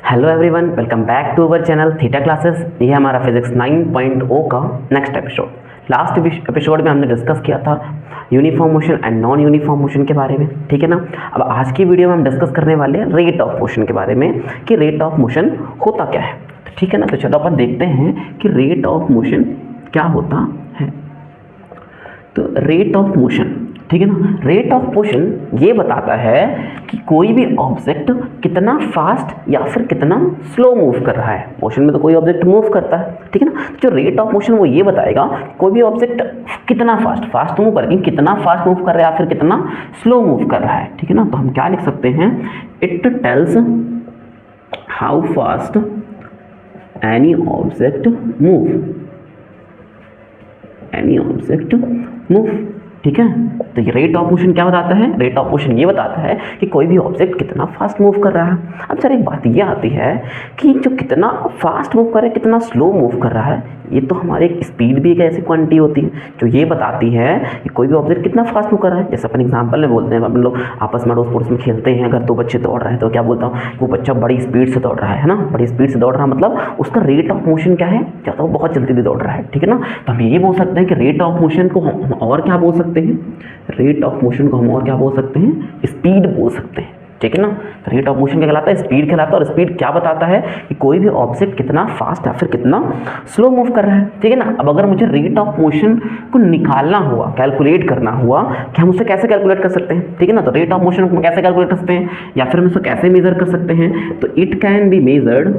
Hello everyone, welcome back to our channel theta classes. ये हमारा physics 9.0 का next episode. Last episode में हमने डिस्कस किया था uniform motion and non uniform motion के बारे में, ठीक है ना। अब आज की वीडियो में हम डिस्कस करने वाले हैं रेट ऑफ मोशन के बारे में कि रेट ऑफ मोशन होता क्या है, ठीक है ना। तो चलो अपन देखते हैं कि रेट ऑफ मोशन क्या होता है। तो रेट ऑफ मोशन, ठीक है ना, रेट ऑफ मोशन ये बताता है कि कोई भी ऑब्जेक्ट कितना फास्ट या फिर कितना स्लो मूव कर रहा है। मोशन में तो कोई ऑब्जेक्ट मूव करता है, ठीक है ना। जो रेट ऑफ मोशन वो ये बताएगा कोई भी ऑब्जेक्ट कितना फास्ट मूव कर रहा है, कितना फास्ट मूव कर रहा है या फिर कितना स्लो मूव कर रहा है, ठीक है ना। तो हम क्या लिख सकते हैं, it tells how fast any object move, ठीक है। तो ये रेट ऑफ मोशन क्या बताता है, रेट ऑफ मोशन ये बताता है कि कोई भी ऑब्जेक्ट कितना फास्ट मूव कर रहा है। अब सर एक बात ये आती है कि जो कितना फास्ट मूव कर रहा है कितना स्लो मूव कर रहा है, ये तो हमारे एक स्पीड भी एक ऐसी क्वांटिटी होती है जो ये बताती है कि कोई भी ऑब्जेक्ट कितना फास्ट मूव कर रहा है। जैसे अपन एग्जांपल में बोलते हैं, अपन लोग आपस में स्पोर्ट्स में खेलते हैं, अगर दो बच्चे दौड़ रहे हैं तो क्या बोलता हूँ, वो बच्चा बड़ी स्पीड से दौड़ रहा है ना, बड़ी स्पीड से दौड़ रहा है, मतलब उसका रेट ऑफ मोशन क्या है, क्या तो वो बहुत जल्दी दौड़ रहा है, ठीक है ना। तो हम ये बोल सकते हैं कि रेट ऑफ मोशन को हम और क्या बोल सकते हैं, रेट ऑफ मोशन को हम और क्या बोल सकते हैं, स्पीड बोल सकते हैं, ठीक है ना। तो रेट ऑफ मोशन क्या कहलाता है, स्पीड कहलाता है। और स्पीड क्या बताता है कि कोई भी ऑब्जेक्ट कितना फास्ट या फिर कितना स्लो मूव कर रहा है, ठीक है ना। अब अगर मुझे रेट ऑफ मोशन को निकालना हुआ, कैलकुलेट करना हुआ कि हम उसे कैसे कैलकुलेट कर सकते हैं, ठीक है ना। तो रेट ऑफ मोशन को कैसे कैलकुलेट कर सकते हैं या फिर हम इसको कैसे मेजर कर सकते हैं, तो it can be measured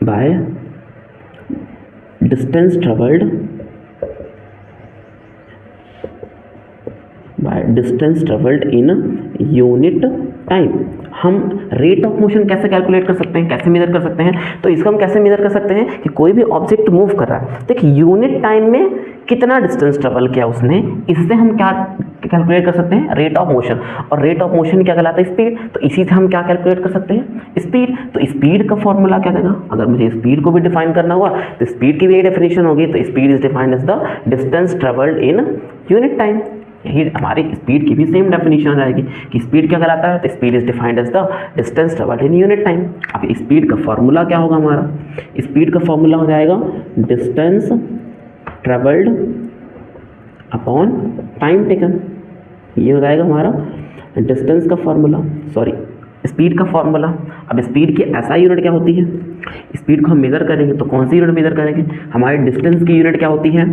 by distance travelled in unit time. हम रेट ऑफ मोशन कैसे कैलकुलेट कर सकते हैं, कैसे मेजर कर सकते हैं, तो इसको हम कैसे मेजर कर सकते हैं कि कोई भी ऑब्जेक्ट मूव कर रहा है तो एक यूनिट टाइम में कितना डिस्टेंस ट्रेवल किया उसने, इससे हम क्या कैलकुलेट कर सकते हैं, रेट ऑफ मोशन। और रेट ऑफ मोशन क्या कहलाता है, स्पीड। तो इसी से हम क्या कैलकुलेट कर सकते हैं, स्पीड। तो स्पीड का फॉर्मूला क्या देगा, अगर मुझे स्पीड को भी डिफाइन करना हुआ तो स्पीड की भी एक डेफिनेशन होगी। तो speed is defined as the distance travelled in unit time. यही हमारी स्पीड की भी सेम डेफिनेशन आ जाएगी कि स्पीड क्या कहलाता है, तो speed is defined as the distance travelled in unit time. अब स्पीड का फॉर्मूला क्या होगा हमारा, स्पीड का फॉर्मूला हो जाएगा distance travelled upon time taken. ये हो जाएगा हमारा डिस्टेंस का फॉर्मूला, सॉरी स्पीड का फॉर्मूला। अब स्पीड की ऐसा यूनिट क्या होती है, स्पीड को हम मेजर करेंगे तो कौन सी यूनिट मेजर करेंगे, हमारे डिस्टेंस की यूनिट क्या होती है,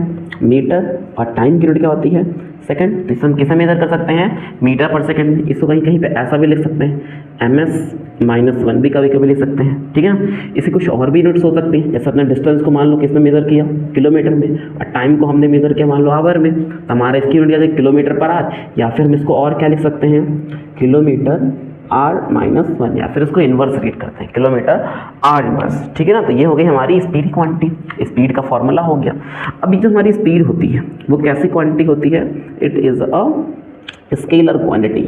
मीटर, और टाइम की यूनिट क्या होती है, सेकंड। तो इसे हम किसे मेजर कर सकते हैं, मीटर पर सेकंड। इसको कहीं पे ऐसा भी लिख सकते हैं, ms-1 भी कभी कभी लिख सकते हैं, ठीक है ना। इसे कुछ और भी यूनिट्स हो सकती हैं, जैसे अपने डिस्टेंस को मान लो किसमें मेजर किया, किलोमीटर में, और टाइम को हमने मेजर किया मान लो आवर में, तो हमारा इसकी यूनिट क्या है, किलोमीटर पर आवर। या फिर हम इसको और क्या लिख सकते हैं, किलोमीटर r-1, या फिर इसको इन्वर्स रीड करते हैं, किलोमीटर r इन्वर्स, ठीक है ना। तो ये हो गई हमारी स्पीड क्वांटिटी, स्पीड का फॉर्मूला हो गया। अब ये जो हमारी स्पीड होती है वो कैसी क्वांटिटी होती है, it is a scalar quantity,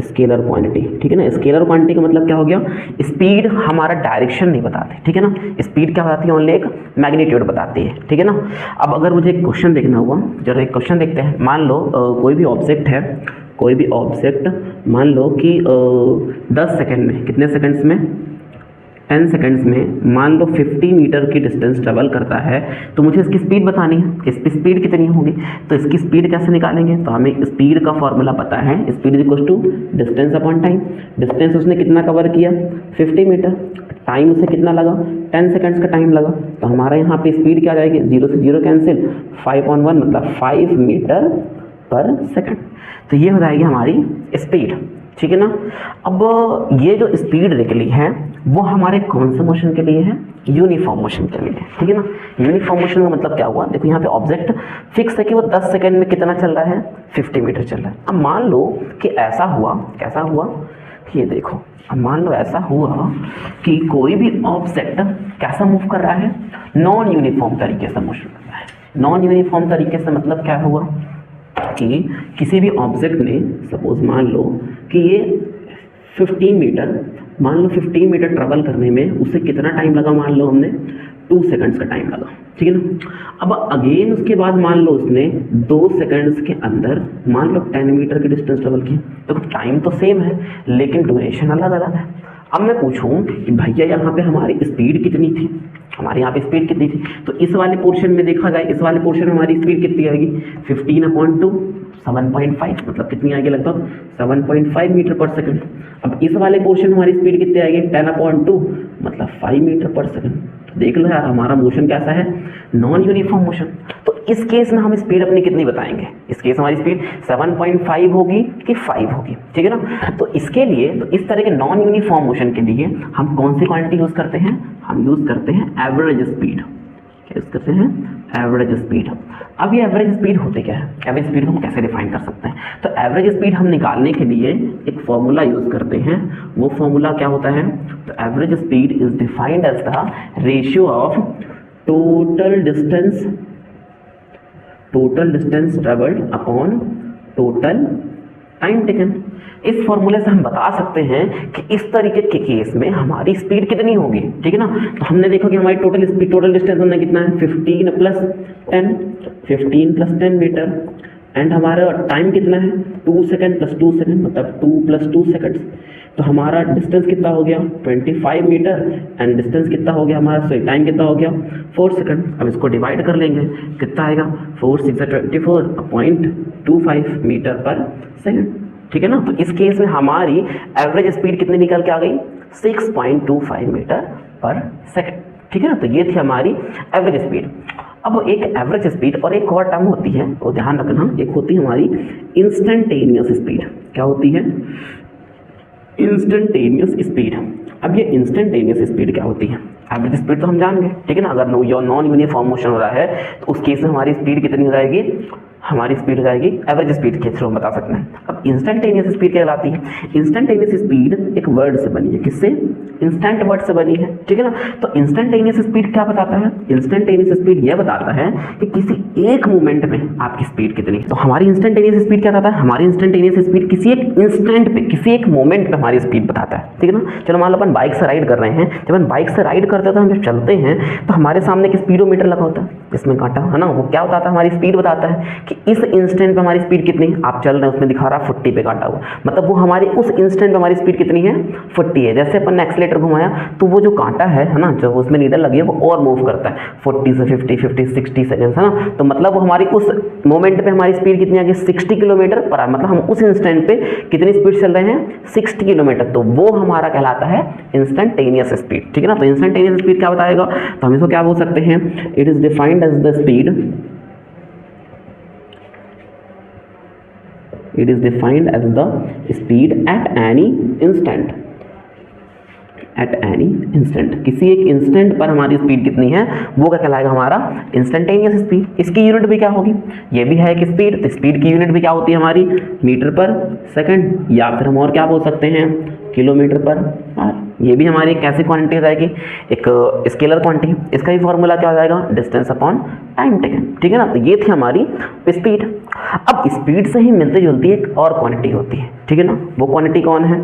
scalar quantity, ठीक है ना। स्केलर क्वांटिटी का मतलब क्या हो गया, स्पीड हमारा डायरेक्शन नहीं बताती, ठीक है ना। स्पीड क्या बताती है, ओनली एक मैग्नीट्यूड बताती है, ठीक है ना। अब अगर मुझे एक क्वेश्चन देखना हुआ, जरा एक क्वेश्चन देखते हैं। मान लो कोई भी ऑब्जेक्ट है, कोई भी ऑब्जेक्ट मान लो कि 10 सेकंड में, कितने सेकंड्स में, 10 सेकंड्स में मान लो 50 मीटर की डिस्टेंस ट्रेवल करता है, तो मुझे इसकी स्पीड बतानी है, इसकी स्पीड कितनी होगी। तो इसकी स्पीड कैसे निकालेंगे, तो हमें स्पीड का फॉर्मूला पता है, speed is equal to distance upon time. Distance उसने कितना कवर किया, 50 मीटर, टाइम उसे कितना लगा, 10 सेकंड्स का टाइम लगा। तो हमारा यहाँ पे स्पीड क्या आ जाएगी, 0 से 0 कैंसिल, 5/1 मतलब 5 मीटर पर सेकंड। तो ये हो जाएगी हमारी स्पीड, ठीक है ना। अब ये जो स्पीड निकली है वो हमारे कौन से मोशन के लिए है, यूनिफॉर्म मोशन के लिए, ठीक है ना। यूनिफॉर्म मोशन का मतलब क्या हुआ, देखो यहाँ पे ऑब्जेक्ट फिक्स है कि वो 10 सेकंड में कितना चल रहा है, 50 मीटर चल रहा है। अब मान लो कि ऐसा हुआ, कैसा हुआ, ये देखो, अब मान लो ऐसा हुआ कि कोई भी ऑब्जेक्ट कैसा मूव कर रहा है, नॉन यूनिफॉर्म तरीके से मोशन कर रहा है। नॉन यूनिफॉर्म तरीके से मतलब क्या हुआ कि किसी भी ऑब्जेक्ट ने, सपोज मान लो कि ये 15 मीटर, मान लो 15 मीटर ट्रेवल करने में उसे कितना टाइम लगा, मान लो हमने 2 सेकंड्स का टाइम लगा, ठीक है ना। अब अगेन उसके बाद मान लो उसने 2 सेकंड्स के अंदर मान लो 10 मीटर की डिस्टेंस ट्रेवल की, तो टाइम तो सेम है लेकिन ड्यूरेशन अलग अलग है। अब मैं पूछूं कि भैया यहाँ पे हमारी स्पीड कितनी थी, हमारे यहाँ पे स्पीड कितनी थी, तो इस वाले पोर्शन में देखा जाए, इस वाले पोर्शन में हमारी स्पीड कितनी आएगी 15/2 7.5, मतलब कितनी आएगी लगभग 7.5 मीटर पर सेकंड। अब इस वाले पोर्शन में हमारी स्पीड कितनी आएगी 10/2 मतलब 5 मीटर पर सेकंड। तो देख लो यार हमारा मोशन कैसा है, नॉन यूनिफॉर्म मोशन। तो इस केस में हम स्पीड अपनी कितनी बताएंगे, इस केस हमारी स्पीड 7.5 होगी कि 5 होगी, ठीक है ना। तो इसके लिए, तो इस तरह के नॉन यूनिफॉर्म मोशन के लिए हम कौन सी क्वांटिटी यूज करते हैं, हम यूज करते हैं एवरेज स्पीड। क्या यूज करते हैं, एवरेज स्पीड। अब ये एवरेज स्पीड होती क्या है, एवरेज स्पीड को हम कैसे डिफाइन कर सकते हैं, तो एवरेज स्पीड हम निकालने के लिए एक फॉर्मूला यूज करते हैं। वो फॉर्मूला क्या होता है, तो average speed is defined as the ratio of total distance travelled upon total time taken. इस फॉर्मूले से हम बता सकते हैं कि इस तरीके के केस में हमारी स्पीड कितनी होगी, ठीक है ना। तो हमने देखा कि हमारी टोटल स्पीड, टोटल डिस्टेंस हमने कितना है 15 + 10 मीटर, एंड हमारा टाइम कितना है 2 सेकंड + 2 सेकंड मतलब 2 + 2 सेकंड्स। तो हमारा डिस्टेंस कितना हो गया 25 मीटर, एंड डिस्टेंस कितना हो गया हमारा, सॉरी टाइम कितना हो गया 4 सेकंड। अब इसको डिवाइड कर लेंगे, कितना आएगा 4 × 6 = 24.25 मीटर पर सेकंड, ठीक है ना। तो इस केस में हमारी एवरेज स्पीड कितनी निकल के आ गई 6.25 मीटर पर सेकंड, ठीक है ना। तो ये थी हमारी एवरेज स्पीड। अब एक एवरेज स्पीड और एक और टर्म होती है, वो ध्यान रखना, एक होती है हमारी इंस्टेंटेनियस स्पीड। क्या होती है, इंस्टेंटेनियस स्पीड। अब ये इंस्टेंटेनियस स्पीड क्या होती है, एवरेज स्पीड तो हम जान गए, ठीक है ना। अगर नॉन यूनिफॉर्म मोशन हो रहा है तो उस केस में हमारी स्पीड कितनी हो जाएगी, हमारी स्पीड हो जाएगी एवरेज स्पीड के थ्रू हम बता सकते हैं। अब इंस्टेंटेनियस स्पीड क्या कहलाती है, इंस्टेंटेनियस स्पीड एक वर्ड से बनी है, किससे, इंस्टेंट वर्ड से बनी है, ठीक है ना। तो इंस्टेंटेनियस स्पीड क्या बताता है, इंस्टेंटेनियस स्पीड यह बताता है कि किसी एक मोमेंट में आपकी स्पीड कितनी है। तो हमारी इंस्टेंटेनियस स्पीड क्या बताता है, हमारी इंस्टेंटेनियस स्पीड किसी एक इंस्टेंट पे, किसी एक मोमेंट पे हमारी स्पीड बताता है, ठीक है ना। चलो मान लो अपन बाइक से राइड कर रहे हैं, जब हम बाइक से राइड करते हैं तो हम जब चलते हैं तो हमारे सामने एक स्पीडोमीटर लगा होता है, इसमें कांटा है ना, वो क्या बताता है, हमारी स्पीड बताता है कि इस इंस्टेंट पे हमारी स्पीड कितनी है। आप चल रहे हैं, उसमें दिखा रहा है 40 पे काटा हुआ, मतलब वो हमारी उस इंस्टेंट पे हमारी स्पीड कितनी है 40 है। जैसे अपन ने एक्सीलेटर घुमाया तो वो जो कांटा है ना, जो उसमें नीडल लगी है वो और मूव करता है 40 से 50 60 सेकंड्स, है ना। तो मतलब वो हमारी उस मोमेंट पे हमारी स्पीड कितनी आ गई 60 किलोमीटर पर आवर, मतलब हम उस इंस्टेंट पे कितनी स्पीड चल रहे हैं 60 किलोमीटर। तो वो हमारा कहलाता है इंस्टेंटेनियस स्पीड, ठीक है ना। तो इंस्टेंटेनियस स्पीड क्या बताएगा, तो हम इसको क्या बोल सकते हैं, it is defined as the speed, it is defined as the speed at any instant, at any instant। किसी एक इंस्टेंट पर हमारी स्पीड कितनी है वो क्या कहलाएगा, हमारा इंस्टेंटेनियस स्पीड। इसकी यूनिट भी क्या होगी, ये भी है कि स्पीड, तो स्पीड की यूनिट भी क्या होती है हमारी मीटर पर सेकंड, या फिर हम और क्या बोल सकते हैं किलोमीटर पर आवर। ये भी हमारी कैसी क्वांटिटी हो जाएगी, एक स्केलर क्वांटिटी। इसका भी फॉर्मूला क्या हो जाएगा, डिस्टेंस अपॉन टाइम टेकन, ठीक है ना। तो ये थी हमारी स्पीड। अब स्पीड से ही मिलती जुलती एक और क्वांटिटी होती है, ठीक है ना। वो क्वांटिटी कौन है,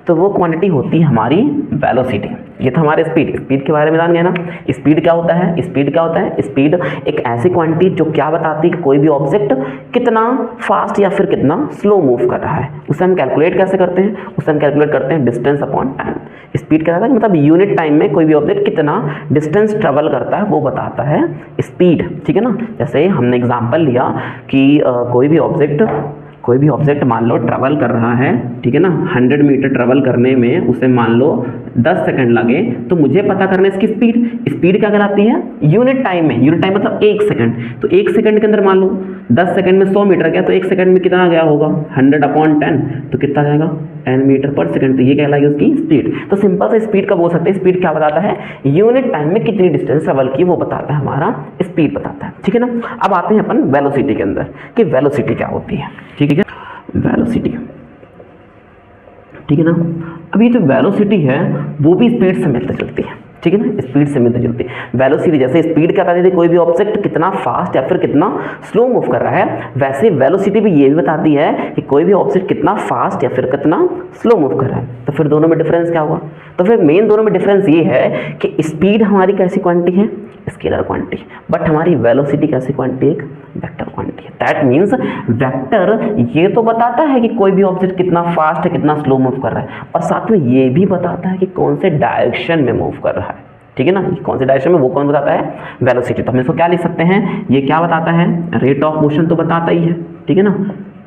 तो वो क्वांटिटी होती है हमारी वेलोसिटी। ये था हमारे स्पीड, स्पीड के बारे में जान गए ना। स्पीड क्या होता है, स्पीड क्या होता है, स्पीड एक ऐसी क्वांटिटी जो क्या बताती है कि कोई भी ऑब्जेक्ट कितना फास्ट या फिर कितना स्लो मूव कर रहा है। उसे हम कैलकुलेट कैसे करते हैं, उसे हम कैलकुलेट करते हैं डिस्टेंस अपॉन टाइम। स्पीड क्या होता है, मतलब यूनिट टाइम में कोई भी ऑब्जेक्ट कितना डिस्टेंस ट्रेवल करता है वो बताता है स्पीड, ठीक है ना। जैसे हमने एग्जांपल लिया कि कोई भी ऑब्जेक्ट मान लो ट्रैवल कर रहा है, ठीक है ना, 100 मीटर ट्रैवल करने में उसे मान लो 10 सेकंड लगे, तो मुझे पता करना है इसकी स्पीड क्या कहलाती है यूनिट टाइम में। यूनिट टाइम मतलब 1 सेकंड, तो 1 सेकंड के अंदर मान लो 10 सेकंड में 100 मीटर गया, तो 1 सेकंड में कितना गया होगा 100/10, तो कितना जाएगा 10 मीटर पर सेकंड। तो ये कहलाएगी उसकी स्पीड। तो सिंपल से स्पीड का बोल सकते हैं, स्पीड क्या बताता है, यूनिट टाइम में कितनी डिस्टेंस ट्रेवल की वो बताता है, हमारा स्पीड बताता है, ठीक है ना। अब आते हैं अपन वेलोसिटी के अंदर कि वेलोसिटी क्या होती है, ठीक है, वेलोसिटी, ठीक है ना। अब ये जो वेलोसिटी है वो भी स्पीड से मिलती जुलती है, ठीक है ना, स्पीड से मिलती जुलती। वेलोसिटी जैसे स्पीड क्या बताती थी, कोई भी ऑब्जेक्ट कितना फास्ट या फिर कितना स्लो मूव कर रहा है, वैसे वेलोसिटी भी ये भी बताती है कि कोई भी ऑब्जेक्ट कितना फास्ट या फिर कितना स्लो मूव कर रहा है। तो फिर दोनों में डिफरेंस क्या हुआ, तो फिर मेन दोनों में डिफरेंस ये है कि स्पीड हमारी कैसी क्वांटिटी है, स्केलर क्वांटिटी, बट हमारी वेलोसिटी कैसी क्वांटिटी है, वेक्टर क्वांटिटी है। दैट मीन्स वेक्टर ये तो बताता है कि कोई भी ऑब्जेक्ट कितना फास्ट है कितना स्लो मूव कर रहा है, और साथ में ये भी बताता है कि कौन से डायरेक्शन में मूव कर रहा है, ठीक है ना, कौन से डायरेक्शन में, वो कौन बताता है, वेलोसिटी। तो हम इसको क्या लिख सकते हैं, ये क्या बताता है, रेट ऑफ मोशन तो बताता ही है, ठीक है ना,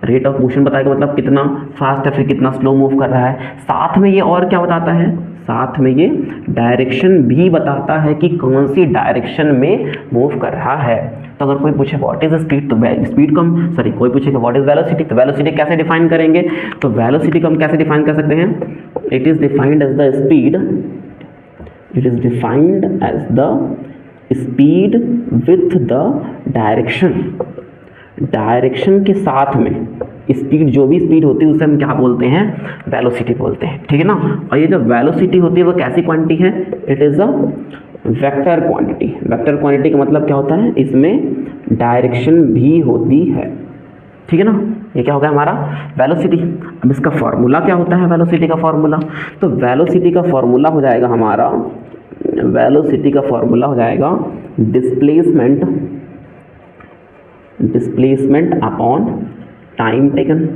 रेट ऑफ मोशन बताएगा मतलब कितना फास्ट है फिर कितना स्लो मूव कर रहा है। साथ में ये और क्या बताता है, साथ में ये डायरेक्शन भी बताता है कि कौन सी डायरेक्शन में मूव कर रहा है। तो अगर कोई पूछे व्हाट इज स्पीड, तो स्पीड को हम कोई पूछेगा व्हाट इज वेलोसिटी, तो वेलोसिटी कैसे डिफाइन करेंगे, तो वेलोसिटी को हम कैसे डिफाइन कर सकते हैं, it is defined as the speed, it is defined as the speed with the direction, direction के साथ में स्पीड, जो भी स्पीड होती है उसे हम क्या बोलते हैं, वेलोसिटी बोलते हैं, ठीक है ना। और ये जो वेलोसिटी होती है वो कैसी क्वांटिटी है, it is a vector quantity. Vector quantity का मतलब क्या होता है, इसमें डायरेक्शन भी होती है, ठीक है ना। ये क्या होगा हमारा वेलोसिटी। अब इसका फॉर्मूला क्या होता है, वेलोसिटी का फॉर्मूला, तो वेलोसिटी का फॉर्मूला हो जाएगा हमारा, वेलोसिटी का फॉर्मूला हो जाएगा displacement upon time taken,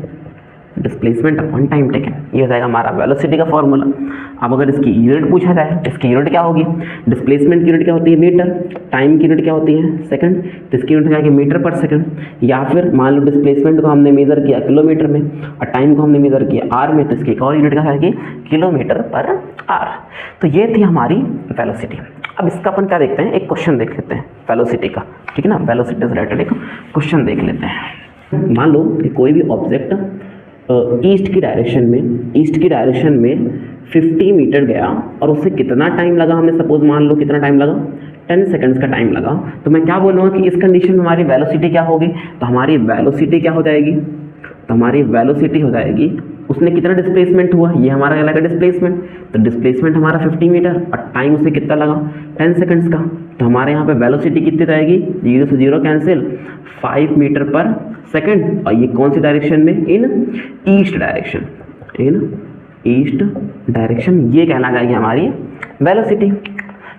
displacement upon time taken, ये हो जाएगा हमारा वेलोसिटी का फॉर्मूला। अब अगर इसकी यूनिट पूछा जाए, इसकी यूनिट क्या होगी, डिस्प्लेसमेंट की यूनिट क्या होती है, मीटर, टाइम की यूनिट क्या होती है, सेकंड, तो इसकी यूनिट हो जाएगी मीटर पर सेकंड, या फिर मान लो डिस्प्लेसमेंट को हमने मेजर किया किलोमीटर में और टाइम को हमने मेजर किया आर में, तो इसकी एक और यूनिट क्या आएगी, किलोमीटर पर आर। तो ये थी हमारी वेलोसिटी। अब इसका अपन क्या देखते हैं, एक क्वेश्चन देख लेते हैं वेलोसिटी का, ठीक है ना, वेलोसिटी से रिलेटेड एक क्वेश्चन देख लेते हैं। मान लो कि कोई भी ऑब्जेक्ट ईस्ट की डायरेक्शन में 50 मीटर गया और उससे कितना टाइम लगा, हमने सपोज मान लो कितना टाइम लगा, 10 सेकंड्स का टाइम लगा। तो मैं क्या बोलूँगा कि इस कंडीशन में हमारी वेलोसिटी क्या होगी, तो हमारी वेलोसिटी क्या हो जाएगी, तो हमारी वेलोसिटी हो जाएगी, उसने कितना डिस्प्लेसमेंट हुआ, ये हमारा क्या लगा डिस्प्लेसमेंट, तो डिस्प्लेसमेंट हमारा 50 मीटर और टाइम उसे कितना लगा 10 सेकंड्स का, तो हमारे यहाँ पे वेलोसिटी कितनी रहेगी, 0 से 0 कैंसिल, 5 मीटर पर सेकंड, और ये कौन सी डायरेक्शन में, इन ईस्ट डायरेक्शन, ये कहना जाएगी हमारी वेलोसिटी,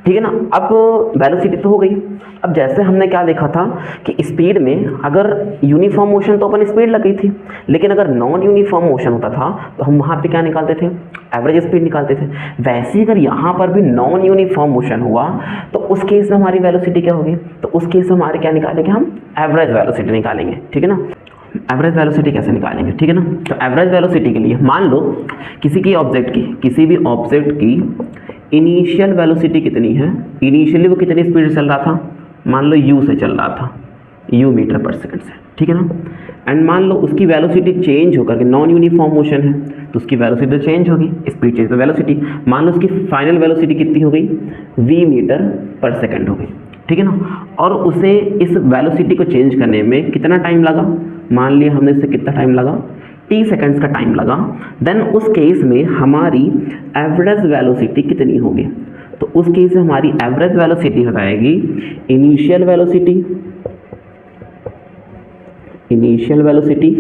ठीक है ना। अब वेलोसिटी तो हो गई। अब जैसे हमने क्या देखा था कि स्पीड में अगर यूनिफॉर्म मोशन तो अपन स्पीड लग गई थी, लेकिन अगर नॉन यूनिफॉर्म मोशन होता था तो हम वहाँ पे क्या निकालते थे, एवरेज स्पीड निकालते थे। वैसे ही अगर यहाँ पर भी नॉन यूनिफॉर्म मोशन हुआ तो उस केस में हमारी वेलोसिटी क्या होगी, तो उस केस में हमारे क्या निकालेंगे, हम एवरेज वेलोसिटी निकालेंगे, ठीक है ना। एवरेज वेलोसिटी कैसे निकालेंगे, ठीक है ना। तो एवरेज वेलोसिटी के लिए मान लो किसी भी ऑब्जेक्ट की इनिशियल वेलोसिटी कितनी है, इनिशियली वो कितनी स्पीड से चल रहा था, मान लो u से चल रहा था, u मीटर पर सेकंड से, ठीक है ना। एंड मान लो उसकी वेलोसिटी चेंज होकर के, नॉन यूनिफॉर्म मोशन है तो उसकी वेलोसिटी तो चेंज होगी, स्पीड चेंज तो वेलोसिटी, मान लो उसकी फाइनल वेलोसिटी कितनी हो गई, v मीटर पर सेकंड हो गई, ठीक है ना। और उसे इस वेलोसिटी को चेंज करने में कितना टाइम लगा, मान लिया हमने इससे कितना टाइम लगा, t सेकंड्स का टाइम लगा। देन उस केस में हमारी एवरेज वेलोसिटी कितनी होगी, तो उस केस में हमारी एवरेज वेलोसिटी हो जाएगी initial velocity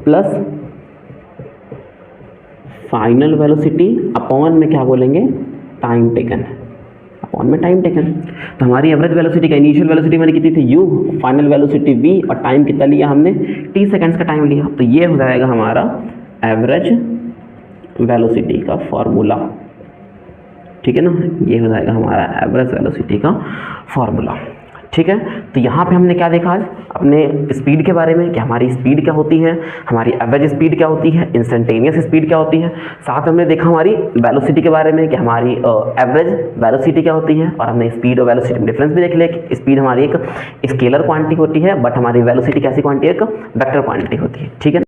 plus final velocity upon में क्या बोलेंगे, टाइम टेकन, अपॉन में टाइम टेकन। तो हमारी एवरेज वेलोसिटी का इनिशियल वेलोसिटी हमारी कितनी थी u, फाइनल वेलोसिटी v, और टाइम कितना लिया हमने, t सेकंड्स का टाइम लिया। तो ये हो जाएगा हमारा एवरेज वेलोसिटी का फॉर्मूला, ठीक है ना, ये हो जाएगा हमारा एवरेज वेलोसिटी का फॉर्मूला, ठीक है। तो यहाँ पे हमने क्या देखा आज अपने स्पीड के बारे में, कि हमारी स्पीड क्या होती है, हमारी एवरेज स्पीड क्या होती है, इंस्टेंटेनियस स्पीड क्या होती है। साथ हमने देखा हमारी वेलोसिटी के बारे में कि हमारी एवरेज वेलोसिटी क्या होती है, और हमने स्पीड और वेलोसिटी में डिफरेंस भी देख लिया कि स्पीड हमारी एक स्केलर क्वांटिटी होती है, बट हमारी वेलोसिटी कैसी क्वांटिटी है, एक वेक्टर क्वांटिटी होती है, ठीक है।